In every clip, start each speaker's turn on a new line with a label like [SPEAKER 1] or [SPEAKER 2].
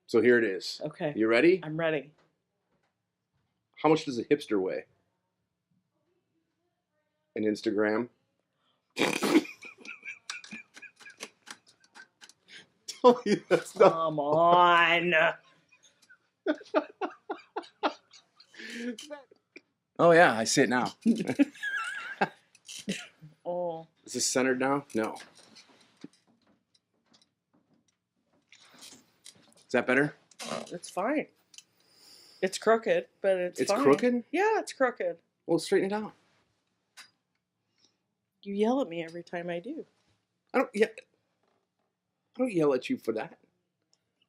[SPEAKER 1] So here it is.
[SPEAKER 2] Okay.
[SPEAKER 1] You ready?
[SPEAKER 2] I'm ready.
[SPEAKER 1] How much does a hipster weigh? An Instagram? Tell me that's not.
[SPEAKER 2] Come on.
[SPEAKER 1] Oh yeah, I see it now.
[SPEAKER 2] Oh.
[SPEAKER 1] Is this centered now? No. Is that better?
[SPEAKER 2] It's fine. It's crooked, but it's fine.
[SPEAKER 1] It's crooked?
[SPEAKER 2] Yeah, it's crooked.
[SPEAKER 1] Well, straighten it out.
[SPEAKER 2] You yell at me every time I do.
[SPEAKER 1] I don't yell at you for that.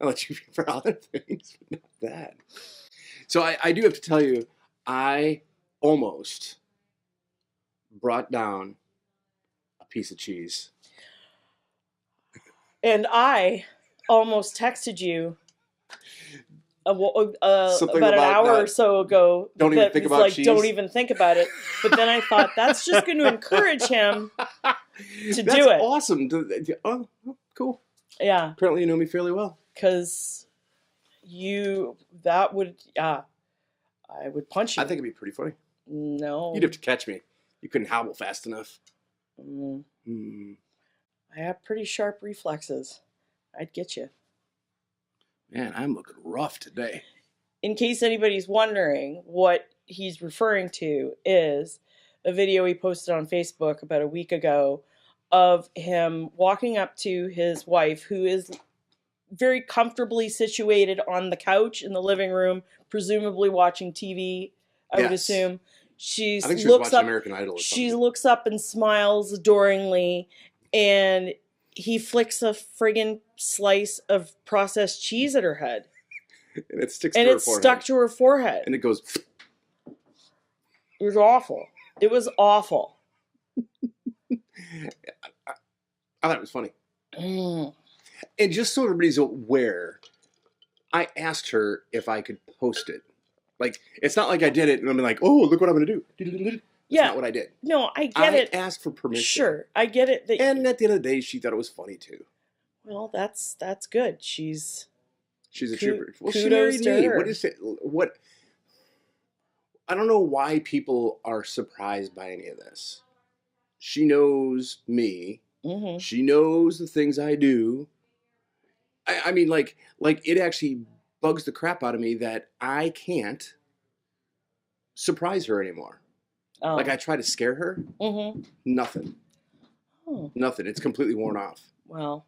[SPEAKER 1] I let you for other things, but not that. So I do have to tell you, I almost brought down a piece of cheese.
[SPEAKER 2] And I almost texted you about an hour or so ago.
[SPEAKER 1] Don't even think about cheese.
[SPEAKER 2] Don't even think about it. But then I thought that's just going to encourage him to do it.
[SPEAKER 1] That's awesome. Oh, cool.
[SPEAKER 2] Yeah.
[SPEAKER 1] Apparently you know me fairly well.
[SPEAKER 2] Because I would punch you.
[SPEAKER 1] I think it'd be pretty funny.
[SPEAKER 2] No.
[SPEAKER 1] You'd have to catch me. You couldn't hobble fast enough.
[SPEAKER 2] I have pretty sharp reflexes. I'd get you.
[SPEAKER 1] Man, I'm looking rough today.
[SPEAKER 2] In case anybody's wondering, what he's referring to is a video he posted on Facebook about a week ago of him walking up to his wife, who is very comfortably situated on the couch in the living room, presumably watching TV, I would assume.
[SPEAKER 1] I think she was watching American Idol or something.
[SPEAKER 2] She looks up and smiles adoringly, and he flicks a friggin' slice of processed cheese at her head.
[SPEAKER 1] And it sticks
[SPEAKER 2] and
[SPEAKER 1] to her
[SPEAKER 2] it
[SPEAKER 1] forehead.
[SPEAKER 2] stuck to her forehead.
[SPEAKER 1] And it goes...
[SPEAKER 2] It was awful. It was awful.
[SPEAKER 1] I thought it was funny. And just so everybody's aware, I asked her if I could post it. Like, it's not like I did it and I'm like, oh, look what I'm going to do. That's not what I did.
[SPEAKER 2] No, I get it.
[SPEAKER 1] I asked for permission.
[SPEAKER 2] Sure, I get it.
[SPEAKER 1] And at the end of the day, she thought it was funny too.
[SPEAKER 2] Well, that's good. She's
[SPEAKER 1] a trooper. Well,
[SPEAKER 2] kudos to her.
[SPEAKER 1] What is it? What? I don't know why people are surprised by any of this. She knows me.
[SPEAKER 2] Mm-hmm.
[SPEAKER 1] She knows the things I do. I mean, like it actually bugs the crap out of me that I can't surprise her anymore.
[SPEAKER 2] Oh.
[SPEAKER 1] Like, I try to scare her.
[SPEAKER 2] Mm-hmm.
[SPEAKER 1] Nothing.
[SPEAKER 2] Oh.
[SPEAKER 1] Nothing. It's completely worn off.
[SPEAKER 2] Well,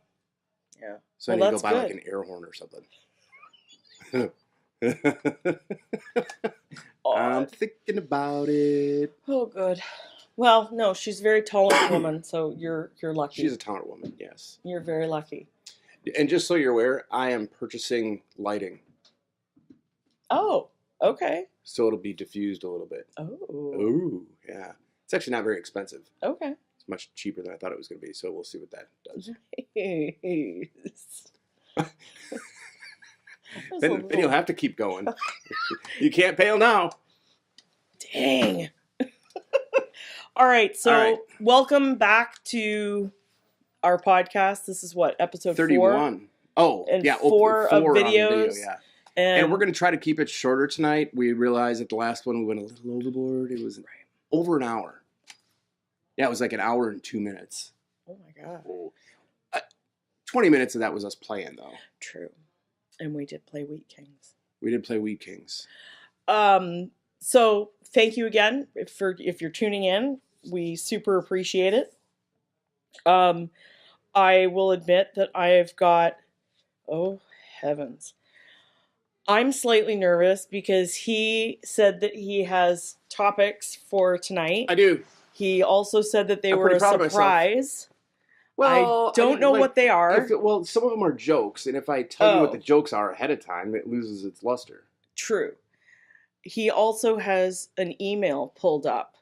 [SPEAKER 2] yeah.
[SPEAKER 1] So I need to go buy like an air horn or something. I'm thinking about it.
[SPEAKER 2] Oh, good. Well, no, she's a very talented woman, so you're lucky.
[SPEAKER 1] She's a talented woman, yes.
[SPEAKER 2] You're very lucky.
[SPEAKER 1] And just so you're aware, I am purchasing lighting.
[SPEAKER 2] Oh, okay.
[SPEAKER 1] So it'll be diffused a little bit.
[SPEAKER 2] Oh,
[SPEAKER 1] yeah. It's actually not very expensive.
[SPEAKER 2] Okay.
[SPEAKER 1] It's much cheaper than I thought it was going to be, so we'll see what that does. Then you'll have to keep going. You can't bail now.
[SPEAKER 2] Dang. All right, so welcome back to our podcast. This is what, episode
[SPEAKER 1] 31. 4? Oh,
[SPEAKER 2] and
[SPEAKER 1] yeah.
[SPEAKER 2] 4 of videos.
[SPEAKER 1] Yeah. And we're going to try to keep it shorter tonight. We realized that the last one we went a little overboard. It was over an hour. Yeah, it was like an hour and 2 minutes.
[SPEAKER 2] Oh, my God.
[SPEAKER 1] 20 minutes of that was us playing, though.
[SPEAKER 2] True. And we did play Wheat Kings.
[SPEAKER 1] We did play Wheat Kings.
[SPEAKER 2] So thank you again if you're tuning in. We super appreciate it. I will admit that I have got, oh heavens, I'm slightly nervous because he said that he has topics for tonight.
[SPEAKER 1] I do.
[SPEAKER 2] He also said that they were a surprise.
[SPEAKER 1] Well,
[SPEAKER 2] I don't know what they are.
[SPEAKER 1] Well, some of them are jokes, and if I tell you what the jokes are ahead of time, it loses its luster.
[SPEAKER 2] True. He also has an email pulled up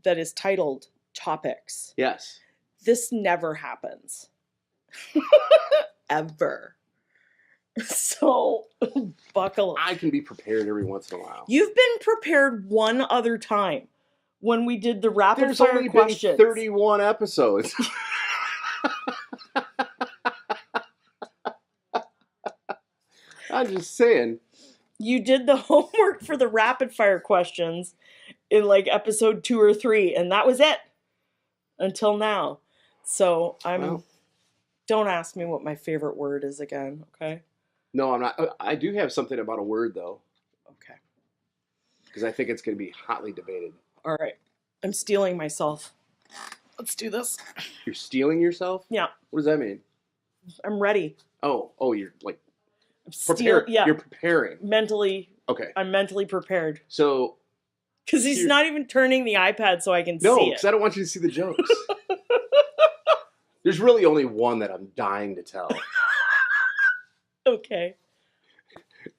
[SPEAKER 2] that is titled Topics.
[SPEAKER 1] Yes.
[SPEAKER 2] This never happens. Ever. So, buckle up.
[SPEAKER 1] I can be prepared every once in a while.
[SPEAKER 2] You've been prepared one other time when we did the rapid fire questions.
[SPEAKER 1] There's only been 31 episodes. I'm just saying.
[SPEAKER 2] You did the homework for the rapid fire questions in like episode 2 or 3, and that was it until now. So
[SPEAKER 1] Well,
[SPEAKER 2] don't ask me what my favorite word is again, okay?
[SPEAKER 1] no, I'm not. I do have something about a word though,
[SPEAKER 2] Okay.
[SPEAKER 1] because I think it's going to be hotly debated.
[SPEAKER 2] All right. I'm stealing myself. Let's do this.
[SPEAKER 1] You're stealing yourself?
[SPEAKER 2] Yeah,
[SPEAKER 1] What does that mean?
[SPEAKER 2] I'm ready.
[SPEAKER 1] Oh, you're like
[SPEAKER 2] I'm
[SPEAKER 1] prepared.
[SPEAKER 2] yeah,
[SPEAKER 1] You're preparing.
[SPEAKER 2] mentally.
[SPEAKER 1] Okay.
[SPEAKER 2] I'm mentally prepared.
[SPEAKER 1] So
[SPEAKER 2] Because he's not even turning the iPad so I can
[SPEAKER 1] no,
[SPEAKER 2] see
[SPEAKER 1] because
[SPEAKER 2] it.
[SPEAKER 1] I don't want you to see the jokes. There's really only one that I'm dying to tell,
[SPEAKER 2] Okay.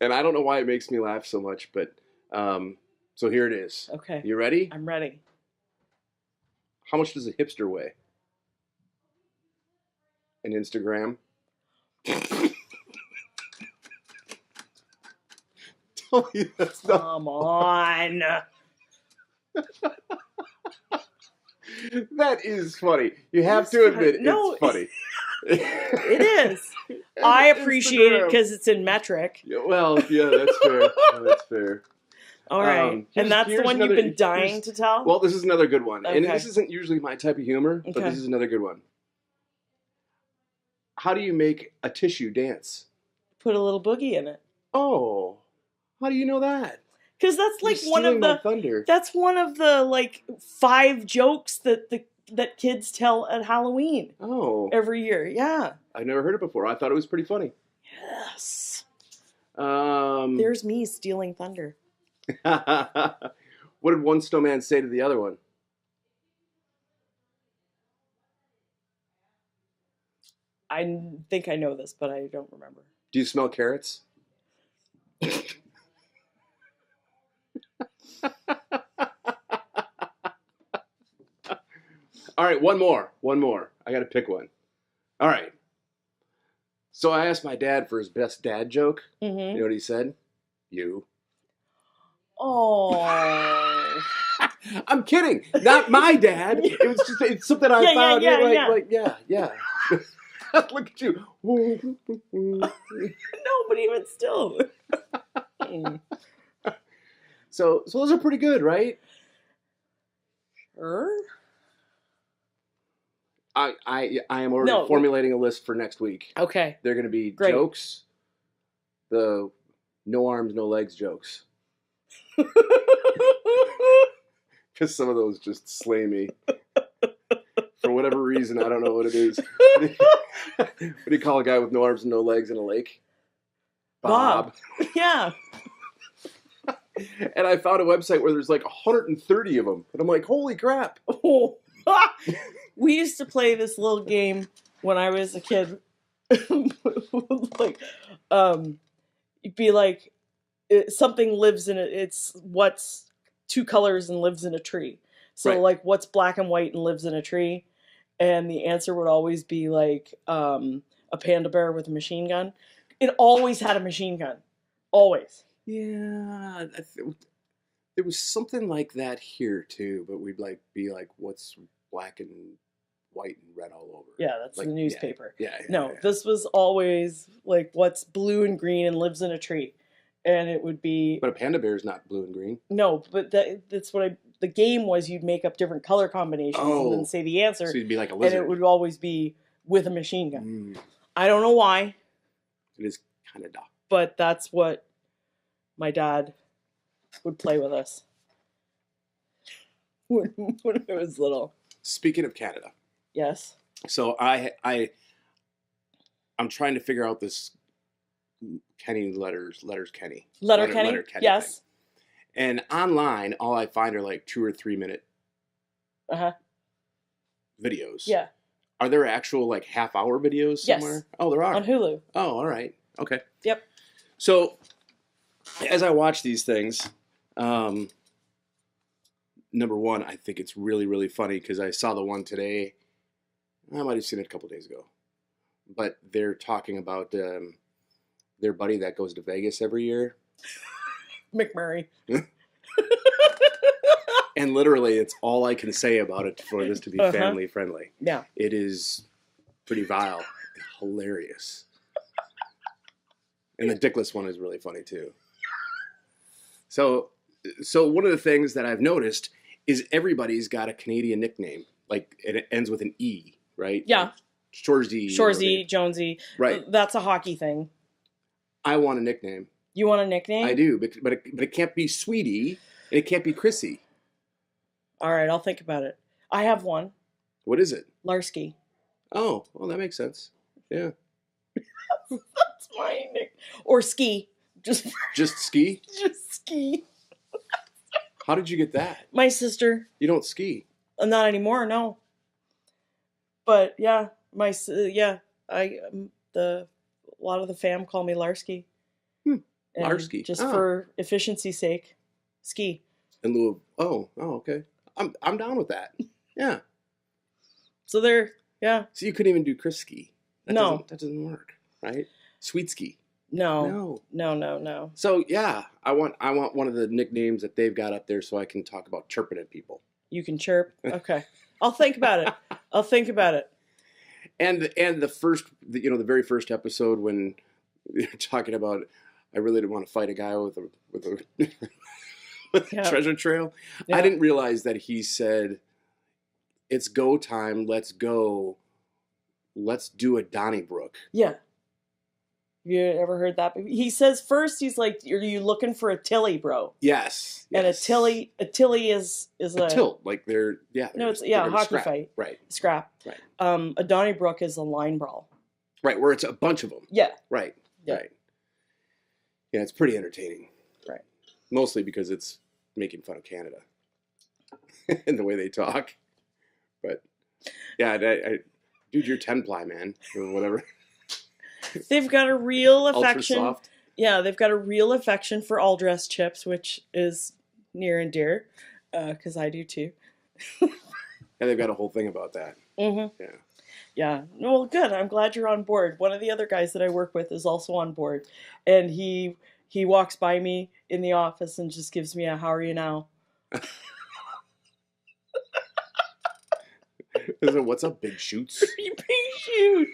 [SPEAKER 1] and I don't know why it makes me laugh so much, but so here it is.
[SPEAKER 2] Okay.
[SPEAKER 1] You ready?
[SPEAKER 2] I'm ready.
[SPEAKER 1] How much does a hipster weigh? An Instagram? Tell me that's not.
[SPEAKER 2] Come on.
[SPEAKER 1] That is funny. You have
[SPEAKER 2] It's
[SPEAKER 1] to admit
[SPEAKER 2] no,
[SPEAKER 1] it's funny.
[SPEAKER 2] It is. I appreciate it because it's in metric.
[SPEAKER 1] Yeah, well, yeah, that's fair. That's fair.
[SPEAKER 2] All right.
[SPEAKER 1] Here's-
[SPEAKER 2] And that's the
[SPEAKER 1] here's
[SPEAKER 2] one
[SPEAKER 1] another-
[SPEAKER 2] you've been dying
[SPEAKER 1] here's-
[SPEAKER 2] to tell?
[SPEAKER 1] Well, this is another good one. And
[SPEAKER 2] Okay.
[SPEAKER 1] this isn't usually my type of humor, but
[SPEAKER 2] Okay.
[SPEAKER 1] this is another good one. How do you make a tissue dance?
[SPEAKER 2] Put a little boogie in it.
[SPEAKER 1] Oh, how do you know that?
[SPEAKER 2] Because that's like
[SPEAKER 1] You're
[SPEAKER 2] one of
[SPEAKER 1] stealing my
[SPEAKER 2] the
[SPEAKER 1] thunder.
[SPEAKER 2] that's one of the like 5 jokes that kids tell at Halloween
[SPEAKER 1] Oh,
[SPEAKER 2] every year. Yeah.
[SPEAKER 1] I've never heard it before. I thought it was pretty funny.
[SPEAKER 2] Yes.
[SPEAKER 1] What
[SPEAKER 2] There's me stealing thunder.
[SPEAKER 1] did one snowman say to the other one?
[SPEAKER 2] I think I know this, but I don't remember.
[SPEAKER 1] Do you smell carrots? All right, one more. I got to pick one. All right. So I asked my dad for his best dad joke.
[SPEAKER 2] Mm-hmm.
[SPEAKER 1] You know what he said? You.
[SPEAKER 2] Oh.
[SPEAKER 1] I'm kidding. Not my dad. It was just it's something I
[SPEAKER 2] Yeah,
[SPEAKER 1] found.
[SPEAKER 2] yeah.
[SPEAKER 1] Yeah. Look at you.
[SPEAKER 2] No, but even still. Mm.
[SPEAKER 1] So those are pretty good, right?
[SPEAKER 2] Sure.
[SPEAKER 1] I am already
[SPEAKER 2] No.
[SPEAKER 1] formulating a list for next week.
[SPEAKER 2] Okay.
[SPEAKER 1] They're going to be
[SPEAKER 2] Great.
[SPEAKER 1] jokes, the no arms, no legs jokes. Because some of those just slay me. For whatever reason, I don't know what it is. What do you call a guy with no arms and no legs in a lake?
[SPEAKER 2] Bob. Yeah.
[SPEAKER 1] And I found a website where there's like 130 of them. And I'm like, holy crap.
[SPEAKER 2] Oh. We used to play this little game when I was a kid. Like, it'd be like something lives in it. It's what's 2 colors and lives in a tree. So
[SPEAKER 1] Right.
[SPEAKER 2] like what's black and white and lives in a tree, and the answer would always be like a panda bear with a machine gun. It always had a machine gun, always.
[SPEAKER 1] Yeah. There was something like that here too, but we'd like be like, what's black and white and red all over?
[SPEAKER 2] Yeah, that's
[SPEAKER 1] Like,
[SPEAKER 2] the newspaper.
[SPEAKER 1] Yeah.
[SPEAKER 2] No, this was always like what's blue and green and lives in a tree, and it would be
[SPEAKER 1] But a panda bear is not blue and green.
[SPEAKER 2] no, but that's what the game was. You'd make up different color combinations and
[SPEAKER 1] Oh.
[SPEAKER 2] then say the answer,
[SPEAKER 1] So you'd be like a
[SPEAKER 2] and
[SPEAKER 1] lizard.
[SPEAKER 2] it would always be with a machine gun.
[SPEAKER 1] Mm,
[SPEAKER 2] I don't know why,
[SPEAKER 1] it is kind of dark.
[SPEAKER 2] but that's what my dad would play with us when I was little.
[SPEAKER 1] Speaking of Canada,
[SPEAKER 2] Yes.
[SPEAKER 1] so I'm trying to figure out this Kenny letters Kenny.
[SPEAKER 2] Letterkenny?
[SPEAKER 1] Letter Kenny
[SPEAKER 2] Yes.
[SPEAKER 1] thing. And online, all I find are like 2 or 3 minute
[SPEAKER 2] Uh-huh.
[SPEAKER 1] videos.
[SPEAKER 2] Yeah.
[SPEAKER 1] Are there actual like half-hour videos
[SPEAKER 2] Yes.
[SPEAKER 1] somewhere? Oh, there are.
[SPEAKER 2] On Hulu.
[SPEAKER 1] Oh, all right. Okay.
[SPEAKER 2] Yep.
[SPEAKER 1] So, as I watch these things, number one, I think it's really, really funny because I saw the one today. I might have seen it a couple days ago. But they're talking about their buddy that goes to Vegas every year.
[SPEAKER 2] McMurray.
[SPEAKER 1] And literally, it's all I can say about it for this to be
[SPEAKER 2] Uh-huh.
[SPEAKER 1] family friendly.
[SPEAKER 2] Yeah. It
[SPEAKER 1] It is pretty vile, hilarious. And the dickless one is really funny too. So one of the things that I've noticed is everybody's got a Canadian nickname. Like, it ends with an E, right?
[SPEAKER 2] Yeah.
[SPEAKER 1] Like Shorzy.
[SPEAKER 2] Shorzy, Jonesy.
[SPEAKER 1] Right.
[SPEAKER 2] That's a hockey thing.
[SPEAKER 1] I want a nickname.
[SPEAKER 2] You want a nickname?
[SPEAKER 1] I do, but it can't be Sweetie, and it can't be Chrissy.
[SPEAKER 2] All right, I'll think about it. I have one.
[SPEAKER 1] What is it?
[SPEAKER 2] Larsky.
[SPEAKER 1] Oh, well, that makes sense. Yeah.
[SPEAKER 2] That's my nickname. Or Ski. Just
[SPEAKER 1] Ski?
[SPEAKER 2] Just Ski.
[SPEAKER 1] How did you get that?
[SPEAKER 2] My sister.
[SPEAKER 1] You don't ski.
[SPEAKER 2] Not anymore, no. But yeah, a lot of the fam call me Larsky. And
[SPEAKER 1] Larsky.
[SPEAKER 2] just for efficiency's sake, Ski.
[SPEAKER 1] In lieu of okay. I'm down with that. Yeah.
[SPEAKER 2] So there, yeah.
[SPEAKER 1] So you couldn't even do Chris Ski.
[SPEAKER 2] No,
[SPEAKER 1] that doesn't work, right? Sweet Ski.
[SPEAKER 2] No.
[SPEAKER 1] So yeah, I want one of the nicknames that they've got up there so I can talk about chirping at people.
[SPEAKER 2] You can chirp. Okay, I'll think about it.
[SPEAKER 1] And the very first episode when you're talking about, I really didn't want to fight a guy with a treasure trail. Yeah. I didn't realize that he said, "It's go time. Let's go. Let's do a Donnybrook."
[SPEAKER 2] Yeah. Have you ever heard that? He says first, he's like, "Are you looking for a Tilly, bro?"
[SPEAKER 1] Yes.
[SPEAKER 2] And a Tilly is a
[SPEAKER 1] tilt, like they're
[SPEAKER 2] No, it's a hockey
[SPEAKER 1] scrap.
[SPEAKER 2] fight.
[SPEAKER 1] Right.
[SPEAKER 2] Scrap.
[SPEAKER 1] Right.
[SPEAKER 2] A Donnybrook is a line brawl.
[SPEAKER 1] Right, where it's a bunch of them.
[SPEAKER 2] Yeah.
[SPEAKER 1] Right.
[SPEAKER 2] Yeah.
[SPEAKER 1] Right. Yeah, it's pretty entertaining.
[SPEAKER 2] Right.
[SPEAKER 1] Mostly because it's making fun of Canada and the way they talk. But yeah, dude, you're 10-ply, man, or whatever.
[SPEAKER 2] They've got a real affection.
[SPEAKER 1] Ultra soft.
[SPEAKER 2] Yeah, they've got a real affection for all dressed chips, which is near and dear, because I do too.
[SPEAKER 1] And they've got a whole thing about that.
[SPEAKER 2] Mm-hmm.
[SPEAKER 1] Yeah.
[SPEAKER 2] Yeah. Well, good. I'm glad you're on board. One of the other guys that I work with is also on board, and he walks by me in the office and just gives me a "How are you now?"
[SPEAKER 1] Is it, "What's up, big shoots?"
[SPEAKER 2] Big shoots.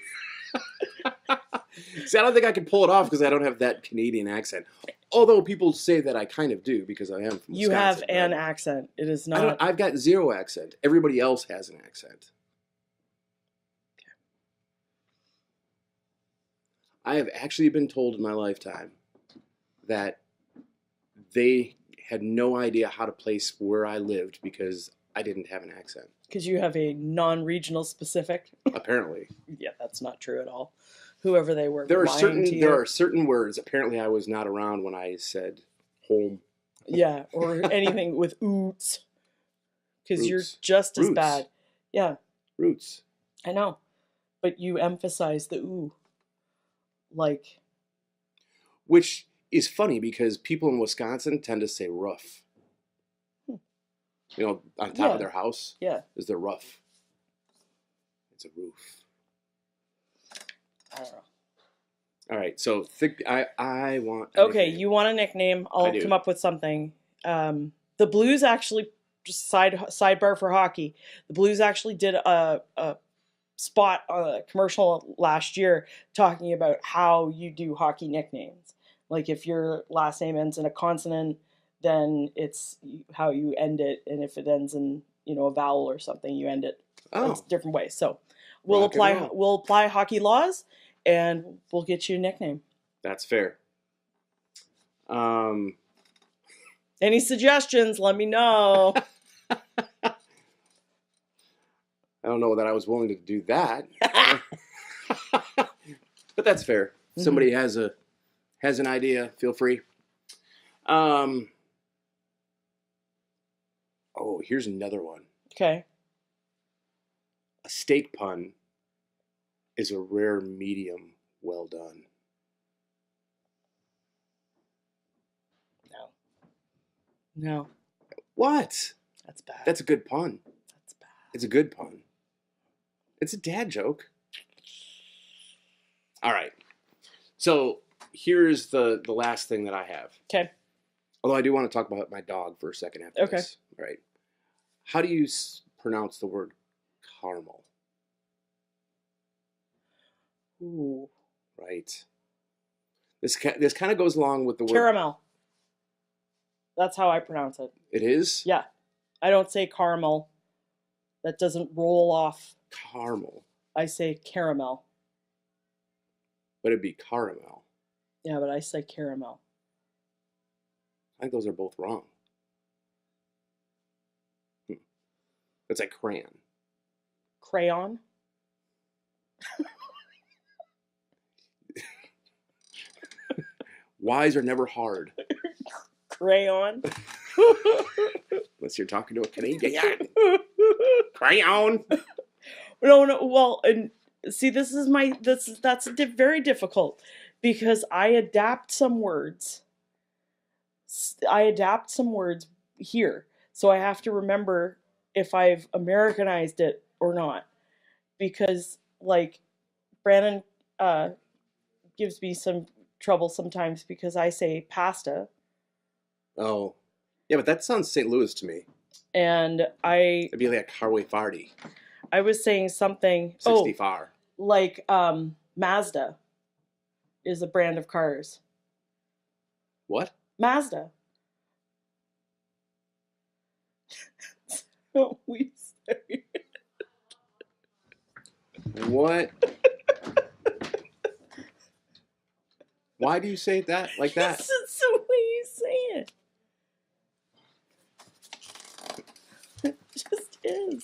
[SPEAKER 1] See, I don't think I can pull it off because I don't have that Canadian accent. Although people say that I kind of do because I am from Wisconsin.
[SPEAKER 2] You have an accent. It is not.
[SPEAKER 1] I've got zero accent. Everybody else has an accent. Okay. I have actually been told in my lifetime that they had no idea how to place where I lived because I didn't have an accent.
[SPEAKER 2] Because you have a non-regional specific.
[SPEAKER 1] Apparently.
[SPEAKER 2] Yeah, that's not true at all. Whoever they were.
[SPEAKER 1] There are certain words. Apparently, I was not around when I said home.
[SPEAKER 2] Yeah, or anything with oots. Because you're just as bad. Yeah.
[SPEAKER 1] Roots.
[SPEAKER 2] I know. But you emphasize the ooh. Like.
[SPEAKER 1] Which is funny because people in Wisconsin tend to say rough. You know, on top of their house.
[SPEAKER 2] Yeah.
[SPEAKER 1] Is their roof. It's a roof.
[SPEAKER 2] I don't know.
[SPEAKER 1] All right, so I want.
[SPEAKER 2] Okay, you want a nickname? I'll come up with something. The Blues actually, just sidebar for hockey. The Blues actually did a spot on a commercial last year talking about how you do hockey nicknames. Like if your last name ends in a consonant, then it's how you end it, and if it ends in a vowel or something, you end it in different ways. So we'll apply hockey laws. And we'll get you a nickname.
[SPEAKER 1] That's fair.
[SPEAKER 2] Any suggestions? Let me know.
[SPEAKER 1] I don't know that I was willing to do that, but that's fair. Mm-hmm. Somebody has an idea. Feel free. Oh, here's another one.
[SPEAKER 2] Okay.
[SPEAKER 1] A steak pun is a rare medium well done.
[SPEAKER 2] No.
[SPEAKER 1] What?
[SPEAKER 2] That's bad.
[SPEAKER 1] That's a good pun.
[SPEAKER 2] That's bad.
[SPEAKER 1] It's a good pun. It's a dad joke. All right. So here's the last thing that I have.
[SPEAKER 2] Okay.
[SPEAKER 1] Although I do want to talk about my dog for a second after this. Right. How do you pronounce the word caramel?
[SPEAKER 2] Ooh.
[SPEAKER 1] Right. This kind of goes along with the word.
[SPEAKER 2] Caramel. That's how I pronounce it.
[SPEAKER 1] It is?
[SPEAKER 2] Yeah. I don't say caramel. That doesn't roll off.
[SPEAKER 1] Caramel.
[SPEAKER 2] I say caramel.
[SPEAKER 1] But it'd be caramel.
[SPEAKER 2] Yeah, but I say caramel.
[SPEAKER 1] I think those are both wrong. It's like crayon.
[SPEAKER 2] Crayon?
[SPEAKER 1] Y's are never hard.
[SPEAKER 2] Crayon?
[SPEAKER 1] Unless you're talking to a Canadian. Crayon.
[SPEAKER 2] No. Well, and see, that's very difficult because I adapt some words. Here, so I have to remember if I've Americanized it or not, because like Brandon gives me some trouble sometimes because I say pasta.
[SPEAKER 1] Oh, yeah, but that sounds St. Louis to me.
[SPEAKER 2] And
[SPEAKER 1] it'd be like Harway Farty.
[SPEAKER 2] I was saying something.
[SPEAKER 1] 64.
[SPEAKER 2] Like Mazda is a brand of cars.
[SPEAKER 1] What?
[SPEAKER 2] Mazda. So we say.
[SPEAKER 1] What? Why do you say that like that?
[SPEAKER 2] It's the way you say it. It just is.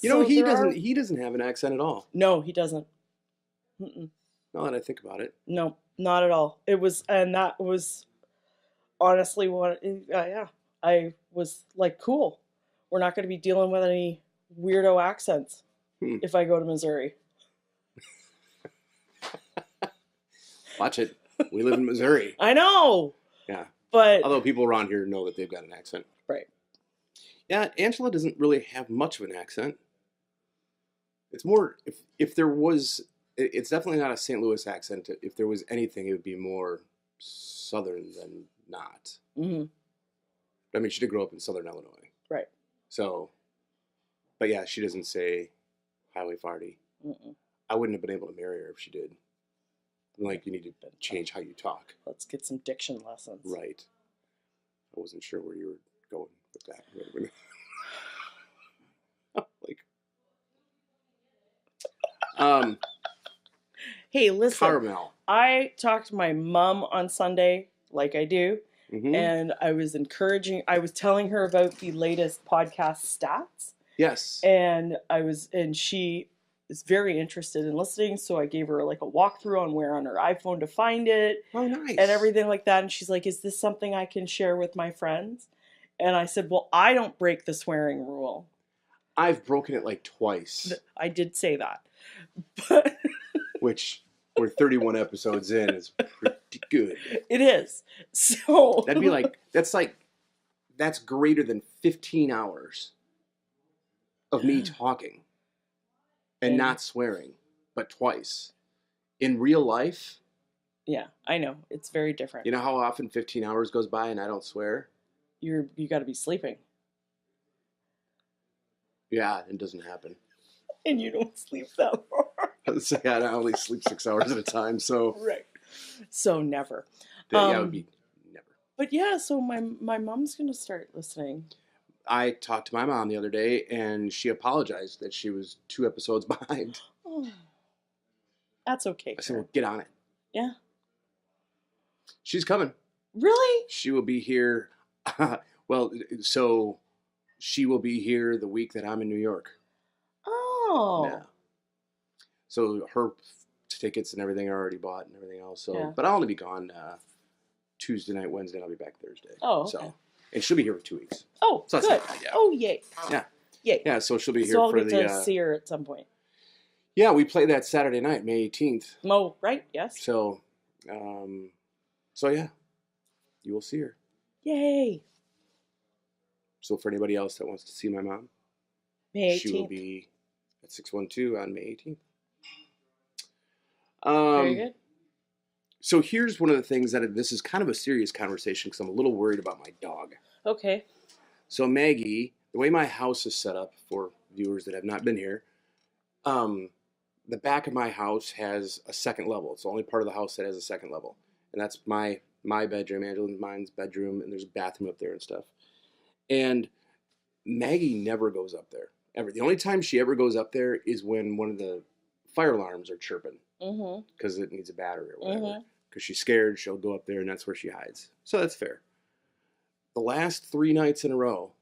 [SPEAKER 1] You know, he doesn't have an accent at all.
[SPEAKER 2] No, he doesn't. Mm-mm.
[SPEAKER 1] Now that I think about it.
[SPEAKER 2] No, not at all. That was honestly what. Yeah, I was like, cool. We're not going to be dealing with any weirdo accents if I go to Missouri.
[SPEAKER 1] Watch it. We live in Missouri.
[SPEAKER 2] I know.
[SPEAKER 1] Yeah.
[SPEAKER 2] But
[SPEAKER 1] although people around here know that they've got an accent.
[SPEAKER 2] Right.
[SPEAKER 1] Yeah, Angela doesn't really have much of an accent. It's more, if there was, it's definitely not a St. Louis accent. If there was anything, it would be more Southern than not.
[SPEAKER 2] Mm-hmm.
[SPEAKER 1] I mean, she did grow up in Southern Illinois.
[SPEAKER 2] Right.
[SPEAKER 1] So, but yeah, she doesn't say Highway Farty.
[SPEAKER 2] Mm-mm.
[SPEAKER 1] I wouldn't have been able to marry her if she did. Like, you need to change how you talk.
[SPEAKER 2] Let's get some diction lessons.
[SPEAKER 1] Right. I wasn't sure where you were going with that.
[SPEAKER 2] Hey, listen.
[SPEAKER 1] Caramel.
[SPEAKER 2] I talked to my mom on Sunday, like I do, and I was telling her about the latest podcast stats.
[SPEAKER 1] Yes.
[SPEAKER 2] And she is very interested in listening, so I gave her like a walkthrough on where on her iPhone to find it.
[SPEAKER 1] Oh, nice.
[SPEAKER 2] And everything like that. And she's like, is this something I can share with my friends? And I said, well, I don't break the swearing rule.
[SPEAKER 1] I've broken it like twice.
[SPEAKER 2] I did say that. But
[SPEAKER 1] which we're 31 episodes in is pretty good.
[SPEAKER 2] It is. So
[SPEAKER 1] that'd be like, that's greater than 15 hours of me talking and not swearing, but twice. In real life.
[SPEAKER 2] Yeah, I know. It's very different.
[SPEAKER 1] You know how often 15 hours goes by and I don't swear?
[SPEAKER 2] You got to be sleeping.
[SPEAKER 1] Yeah, it doesn't happen.
[SPEAKER 2] And you don't sleep that long.
[SPEAKER 1] So I only sleep 6 hours at a time, so.
[SPEAKER 2] Right. So never.
[SPEAKER 1] Yeah, it would be never.
[SPEAKER 2] But yeah, so my mom's going to start listening.
[SPEAKER 1] I talked to my mom the other day, and she apologized that she was 2 episodes behind.
[SPEAKER 2] Oh, that's okay.
[SPEAKER 1] I said, well, get on it.
[SPEAKER 2] Yeah.
[SPEAKER 1] She's coming.
[SPEAKER 2] Really?
[SPEAKER 1] She will be here. Well, so she will be here the week that I'm in New York.
[SPEAKER 2] Oh.
[SPEAKER 1] Yeah. So her tickets and everything are already bought and everything else. So,
[SPEAKER 2] yeah.
[SPEAKER 1] But I'll only be gone Tuesday night, Wednesday, and I'll be back Thursday.
[SPEAKER 2] Oh, okay.
[SPEAKER 1] So, and she'll be here for 2 weeks.
[SPEAKER 2] Oh,
[SPEAKER 1] so
[SPEAKER 2] good.
[SPEAKER 1] Yeah.
[SPEAKER 2] Oh, yay.
[SPEAKER 1] Yeah.
[SPEAKER 2] Yay.
[SPEAKER 1] Yeah, so she'll be here
[SPEAKER 2] so I'll
[SPEAKER 1] for
[SPEAKER 2] get to see her at some point.
[SPEAKER 1] Yeah, we play that Saturday night, May 18th.
[SPEAKER 2] Oh, right, yes.
[SPEAKER 1] So yeah, you will see her.
[SPEAKER 2] Yay.
[SPEAKER 1] So for anybody else that wants to see my mom,
[SPEAKER 2] May 18th.
[SPEAKER 1] She will be at 612 on May 18th.
[SPEAKER 2] Very good.
[SPEAKER 1] So here's one of the things that this is kind of a serious conversation because I'm a little worried about my dog.
[SPEAKER 2] Okay.
[SPEAKER 1] So Maggie, the way my house is set up for viewers that have not been here, the back of my house has a second level. It's the only part of the house that has a second level. and that's my bedroom, Angela's mine's bedroom, and there's a bathroom up there and stuff. And Maggie never goes up there ever. The only time she ever goes up there is when one of the fire alarms are chirping because it needs a battery or whatever. Because she's scared, she'll go up there, and that's where she hides. So that's fair. The last 3 nights in a row.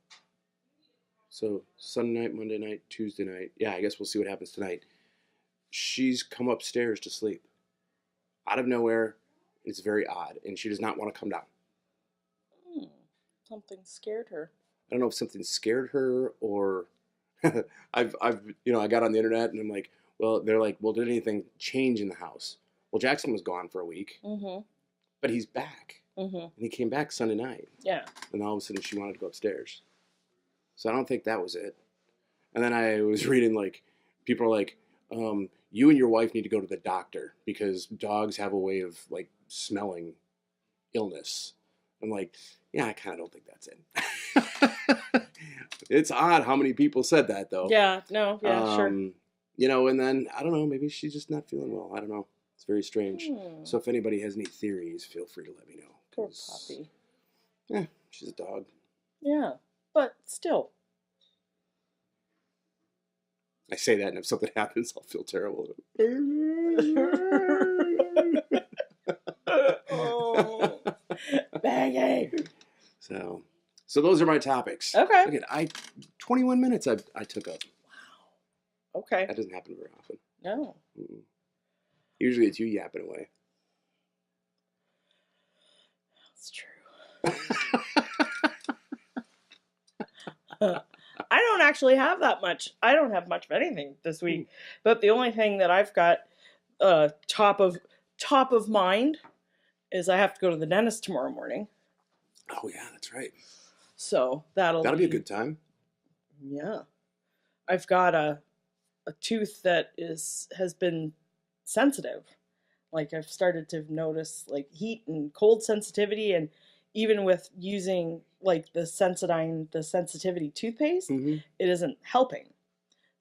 [SPEAKER 1] So Sunday night, Monday night, Tuesday night. Yeah, I guess we'll see what happens tonight. She's come upstairs to sleep. Out of nowhere. It's very odd. And she does not want to come down.
[SPEAKER 2] Something scared her.
[SPEAKER 1] I don't know if something scared her or I've I got on the internet and I'm like, well, they're like, well, did anything change in the house? Well, Jackson was gone for a week. But he's back. And he came back Sunday night.
[SPEAKER 2] Yeah.
[SPEAKER 1] And all of a sudden she wanted to go upstairs. So I don't think that was it. And then I was reading, like, people are like, you and your wife need to go to the doctor because dogs have a way of, like, smelling illness. I'm like, yeah, I kind of don't think that's it. It's odd how many people said that, though.
[SPEAKER 2] Yeah, no, yeah, sure.
[SPEAKER 1] You know, and then, I don't know, maybe she's just not feeling well. I don't know. It's very strange. So if anybody has any theories, feel free to let me know.
[SPEAKER 2] Poor puppy.
[SPEAKER 1] Yeah, she's a dog.
[SPEAKER 2] Yeah, but still.
[SPEAKER 1] I say that, and if something happens, I'll feel terrible.
[SPEAKER 2] Oh, Maggie.
[SPEAKER 1] So those are my topics.
[SPEAKER 2] Okay.
[SPEAKER 1] Look at 21 minutes I took up.
[SPEAKER 2] Wow. Okay.
[SPEAKER 1] That doesn't happen very often.
[SPEAKER 2] No.
[SPEAKER 1] Usually it's you yapping away.
[SPEAKER 2] That's true. I don't actually have that much. I don't have much of anything this week. But the only thing that I've got top of mind is I have to go to the dentist tomorrow morning.
[SPEAKER 1] Oh yeah, that's right.
[SPEAKER 2] So that'll
[SPEAKER 1] be a good time.
[SPEAKER 2] Yeah. I've got a tooth that has been sensitive. Like I've started to notice like heat and cold sensitivity, and even with using like the Sensodyne, the sensitivity toothpaste, it isn't helping.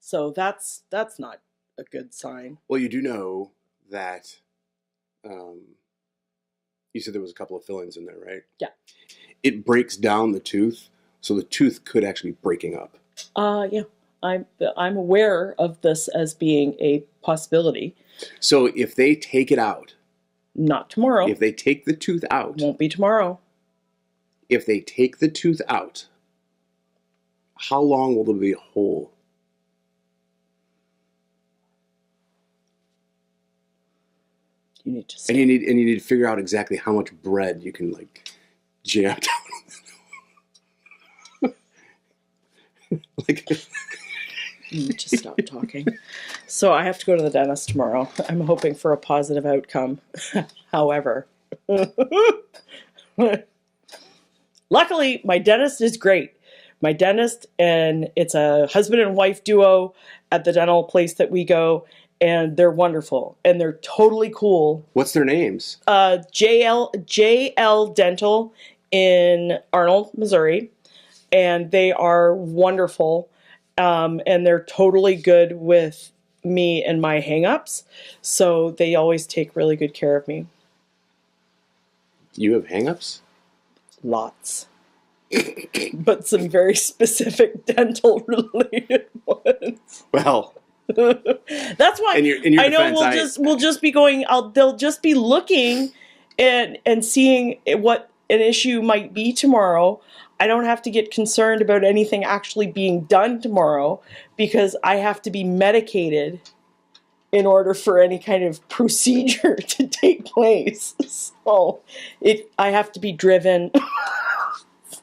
[SPEAKER 2] So that's not a good sign.
[SPEAKER 1] Well, you do know that you said there was a couple of fillings in there, right?
[SPEAKER 2] Yeah.
[SPEAKER 1] It breaks down the tooth, so the tooth could actually be breaking up.
[SPEAKER 2] Yeah. I'm aware of this as being a possibility.
[SPEAKER 1] So if they take it out.
[SPEAKER 2] Not tomorrow.
[SPEAKER 1] If they take the tooth out.
[SPEAKER 2] Won't be tomorrow.
[SPEAKER 1] If they take the tooth out, how long will there be a hole?
[SPEAKER 2] You need to.
[SPEAKER 1] And you need to figure out exactly how much bread you can like jam down. Like.
[SPEAKER 2] You need to stop talking. So I have to go to the dentist tomorrow. I'm hoping for a positive outcome. However, luckily my dentist is great. My dentist, and it's a husband and wife duo at the dental place that we go, and they're wonderful and they're totally cool.
[SPEAKER 1] What's their names?
[SPEAKER 2] JL Dental in Arnold, Missouri, and they are wonderful. And they're totally good with me and my hang-ups. So they always take really good care of me.
[SPEAKER 1] You have hang-ups?
[SPEAKER 2] Lots. But some very specific dental-related ones.
[SPEAKER 1] Well.
[SPEAKER 2] That's why
[SPEAKER 1] in your
[SPEAKER 2] I know
[SPEAKER 1] defense,
[SPEAKER 2] we'll just be going, they'll just be looking and seeing what an issue might be tomorrow. I don't have to get concerned about anything actually being done tomorrow because I have to be medicated in order for any kind of procedure to take place. So I have to be driven.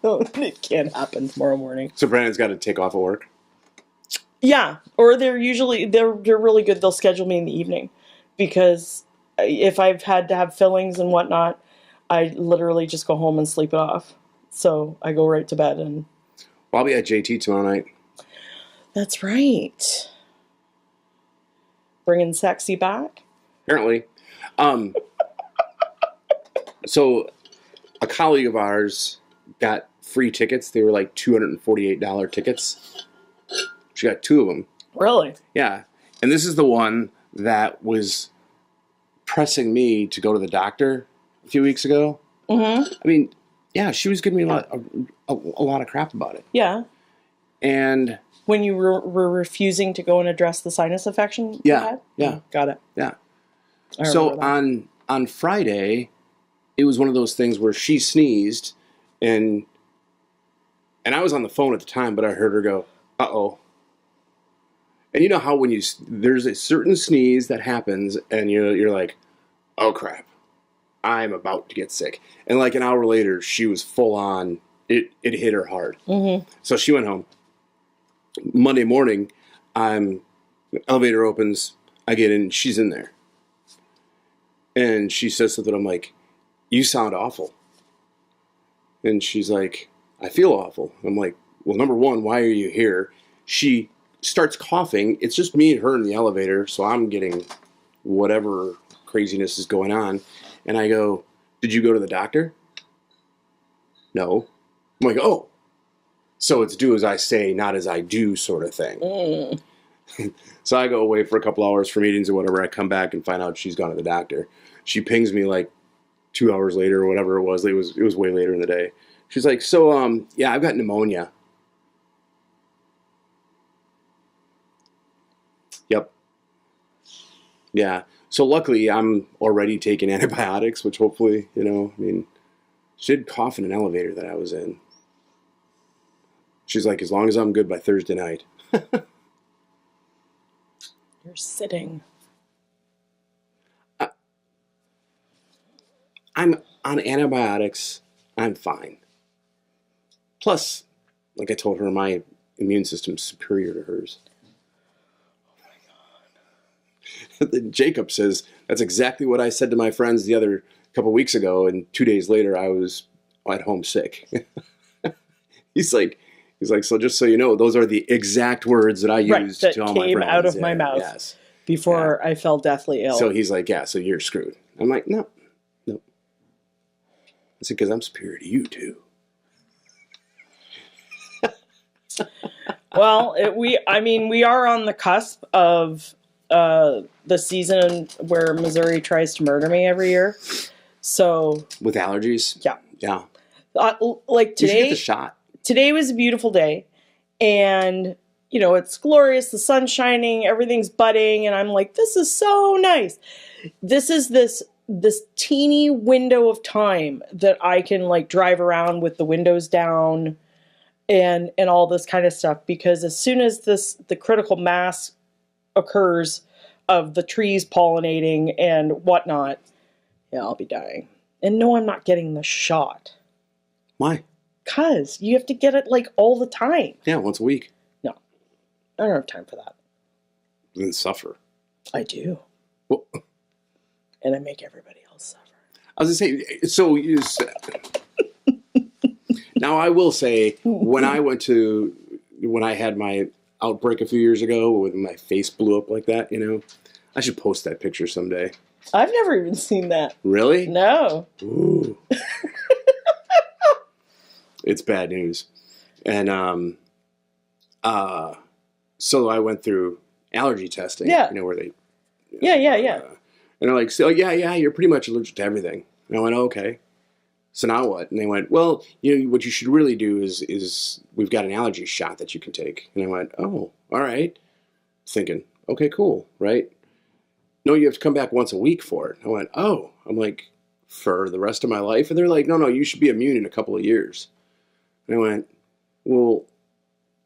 [SPEAKER 2] So it can't happen tomorrow morning.
[SPEAKER 1] So Brandon's got to take off of work?
[SPEAKER 2] Yeah, or they're really good. They'll schedule me in the evening because if I've had to have fillings and whatnot, I literally just go home and sleep it off. So I go right to bed and.
[SPEAKER 1] Well, I'll be at JT tomorrow night.
[SPEAKER 2] That's right. Bringing sexy back.
[SPEAKER 1] Apparently, so a colleague of ours got free tickets. They were like $248 tickets. She got 2 of them.
[SPEAKER 2] Really?
[SPEAKER 1] Yeah, and this is the one that was pressing me to go to the doctor few weeks ago.
[SPEAKER 2] Mm-hmm.
[SPEAKER 1] I mean, yeah, she was giving me a lot of crap about it.
[SPEAKER 2] Yeah.
[SPEAKER 1] And
[SPEAKER 2] when you were refusing to go and address the sinus infection you
[SPEAKER 1] yeah,
[SPEAKER 2] had?
[SPEAKER 1] yeah,
[SPEAKER 2] got it.
[SPEAKER 1] yeah.
[SPEAKER 2] I
[SPEAKER 1] So
[SPEAKER 2] remember that.
[SPEAKER 1] on Friday, it was one of those things where she sneezed, and I was on the phone at the time, but I heard her go, "Uh-oh." And you know how when there's a certain sneeze that happens, and you're like, "Oh crap, I'm about to get sick." And like an hour later, she was full on. It hit her hard.
[SPEAKER 2] Mm-hmm.
[SPEAKER 1] So she went home. Monday morning, the elevator opens. I get in. She's in there, and she says something. I'm like, "You sound awful." And she's like, "I feel awful." I'm like, "Well, number one, why are you here?" She starts coughing. It's just me and her in the elevator, so I'm getting whatever craziness is going on. And I go, "Did you go to the doctor?" "No." I'm like, "Oh, so it's do as I say, not as I do," sort of thing.
[SPEAKER 2] Mm.
[SPEAKER 1] So I go away for a couple hours for meetings or whatever. I come back and find out she's gone to the doctor. She pings me like 2 hours later or whatever it was. It was way later in the day. She's like, "So, yeah, I've got pneumonia." Yep. Yeah. So luckily I'm already taking antibiotics, which hopefully, I mean, she did cough in an elevator that I was in. She's like, "As long as I'm good by Thursday night."
[SPEAKER 2] You're sitting.
[SPEAKER 1] I'm on antibiotics. I'm fine. Plus, like I told her, my immune system's superior to hers. Then Jacob says, "That's exactly what I said to my friends the other couple weeks ago, and 2 days later I was at home sick." He's like, "So just so you know, those are the exact words that I used
[SPEAKER 2] that
[SPEAKER 1] to all my friends."
[SPEAKER 2] came out of my mouth
[SPEAKER 1] Yes.
[SPEAKER 2] before I fell deathly ill.
[SPEAKER 1] So he's like, "Yeah, so you're screwed." I'm like, No. I said, "Because I'm superior to you too."
[SPEAKER 2] Well, we are on the cusp of the season where Missouri tries to murder me every year. So
[SPEAKER 1] with allergies,
[SPEAKER 2] yeah.
[SPEAKER 1] You
[SPEAKER 2] Like
[SPEAKER 1] should get
[SPEAKER 2] today,
[SPEAKER 1] the shot.
[SPEAKER 2] Today was a beautiful day, and it's glorious. The sun's shining, everything's budding, and I'm like, this is so nice. This is this teeny window of time that I can like drive around with the windows down and all this kind of stuff, because as soon as the critical mass occurs of the trees pollinating and whatnot, I'll be dying. And no, I'm not getting the shot.
[SPEAKER 1] Why?
[SPEAKER 2] Because you have to get it like all the time.
[SPEAKER 1] Yeah, once a week.
[SPEAKER 2] No, I don't have time for that.
[SPEAKER 1] Then suffer.
[SPEAKER 2] I do.
[SPEAKER 1] Well,
[SPEAKER 2] and I make everybody else suffer.
[SPEAKER 1] I was going to say, so you said... Now, I will say, when I had my outbreak a few years ago, when my face blew up like that, I should post that picture someday.
[SPEAKER 2] I've never even seen that.
[SPEAKER 1] Really?
[SPEAKER 2] No.
[SPEAKER 1] Ooh. It's bad news. And so I went through allergy testing.
[SPEAKER 2] Yeah.
[SPEAKER 1] Where they...
[SPEAKER 2] Yeah.
[SPEAKER 1] And they're like, "So, yeah, you're pretty much allergic to everything." And I went, "Oh, okay. So now what?" And they went, "Well, what you should really do is we've got an allergy shot that you can take." And I went, "Oh, all right." Thinking, okay, cool, right? "No, you have to come back once a week for it." I went, "Oh." I'm like, "For the rest of my life?" And they're like, No, you should be immune in a couple of years." And I went, "Well,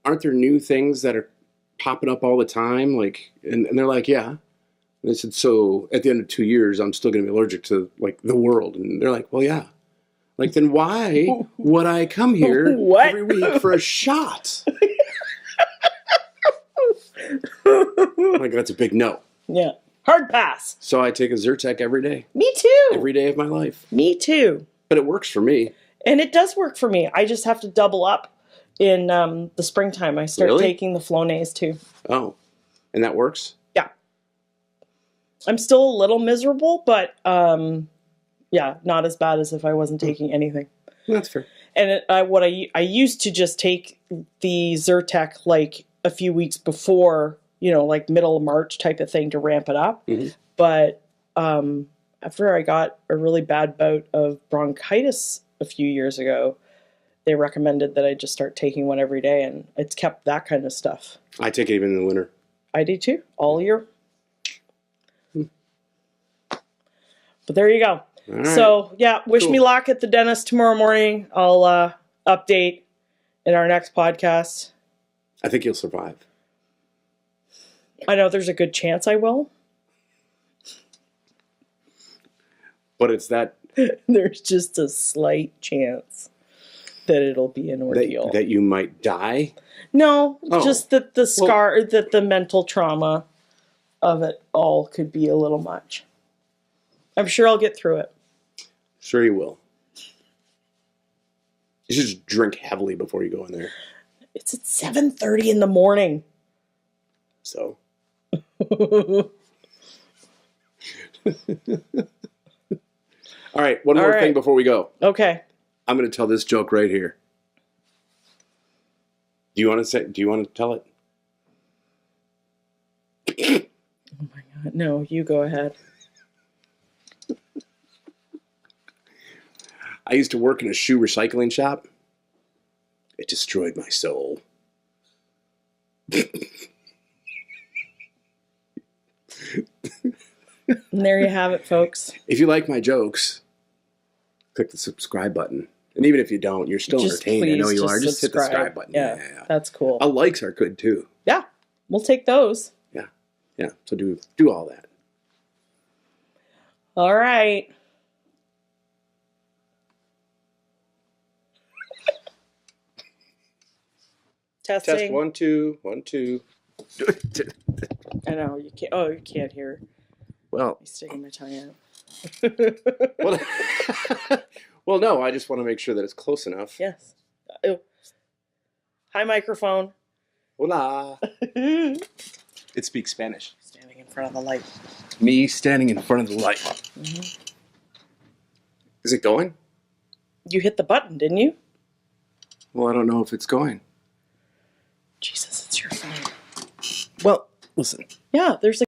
[SPEAKER 1] aren't there new things that are popping up all the time?" And they're like, "Yeah." And I said, "So at the end of 2 years, I'm still going to be allergic to like the world?" And they're like, "Well, yeah." Like, then why would I come here every week for a shot? Like, that's a big no.
[SPEAKER 2] Yeah. Hard pass.
[SPEAKER 1] So I take a Zyrtec every day.
[SPEAKER 2] Me too.
[SPEAKER 1] Every day of my life.
[SPEAKER 2] Me too.
[SPEAKER 1] But it works for me.
[SPEAKER 2] And it does work for me. I just have to double up in the springtime. I start taking the Flonase too.
[SPEAKER 1] Oh. And that works?
[SPEAKER 2] Yeah. I'm still a little miserable, but yeah, not as bad as if I wasn't taking anything.
[SPEAKER 1] That's fair.
[SPEAKER 2] And I used to just take the Zyrtec like a few weeks before, like middle of March type of thing to ramp it up.
[SPEAKER 1] Mm-hmm.
[SPEAKER 2] But I after I got a really bad bout of bronchitis a few years ago, they recommended that I just start taking one every day, and it's kept that kind of stuff.
[SPEAKER 1] I take it even in the winter.
[SPEAKER 2] I do too, all year. But there you go.
[SPEAKER 1] All right.
[SPEAKER 2] So, yeah, wish me luck at the dentist tomorrow morning. I'll update in our next podcast.
[SPEAKER 1] I think you'll survive.
[SPEAKER 2] I know there's a good chance I will.
[SPEAKER 1] But it's that...
[SPEAKER 2] There's just a slight chance that it'll be an ordeal.
[SPEAKER 1] That you might die?
[SPEAKER 2] No, just that the scar, that the mental trauma of it all could be a little much. I'm sure I'll get through it.
[SPEAKER 1] Sure you will. You should just drink heavily before you go in there.
[SPEAKER 2] It's at 7:30 in the morning.
[SPEAKER 1] So? All right, one more thing before we go.
[SPEAKER 2] Okay.
[SPEAKER 1] I'm going to tell this joke right here. Do you want to tell it?
[SPEAKER 2] Oh my God. No, you go ahead.
[SPEAKER 1] I used to work in a shoe recycling shop. It destroyed my soul.
[SPEAKER 2] And there you have it, folks.
[SPEAKER 1] If you like my jokes, click the subscribe button. And even if you don't, you're still entertained. I know you are. Just hit the subscribe button.
[SPEAKER 2] Yeah, that's cool.
[SPEAKER 1] Likes are good too.
[SPEAKER 2] Yeah, we'll take those.
[SPEAKER 1] Yeah. So do all that.
[SPEAKER 2] All right. Testing.
[SPEAKER 1] Test 1 2 1 2.
[SPEAKER 2] I know you can't. Oh, you can't hear.
[SPEAKER 1] Well,
[SPEAKER 2] I'm sticking my tongue
[SPEAKER 1] well, well, no. I just want to make sure that it's close enough.
[SPEAKER 2] Yes. Oh. Hi, microphone.
[SPEAKER 1] Hola. It speaks Spanish.
[SPEAKER 2] Standing in front of the light.
[SPEAKER 1] Me standing in front of the light.
[SPEAKER 2] Mm-hmm.
[SPEAKER 1] Is it going?
[SPEAKER 2] You hit the button, didn't you?
[SPEAKER 1] Well, I don't know if it's going.
[SPEAKER 2] Jesus, it's your phone.
[SPEAKER 1] Well, listen.
[SPEAKER 2] Yeah, there's a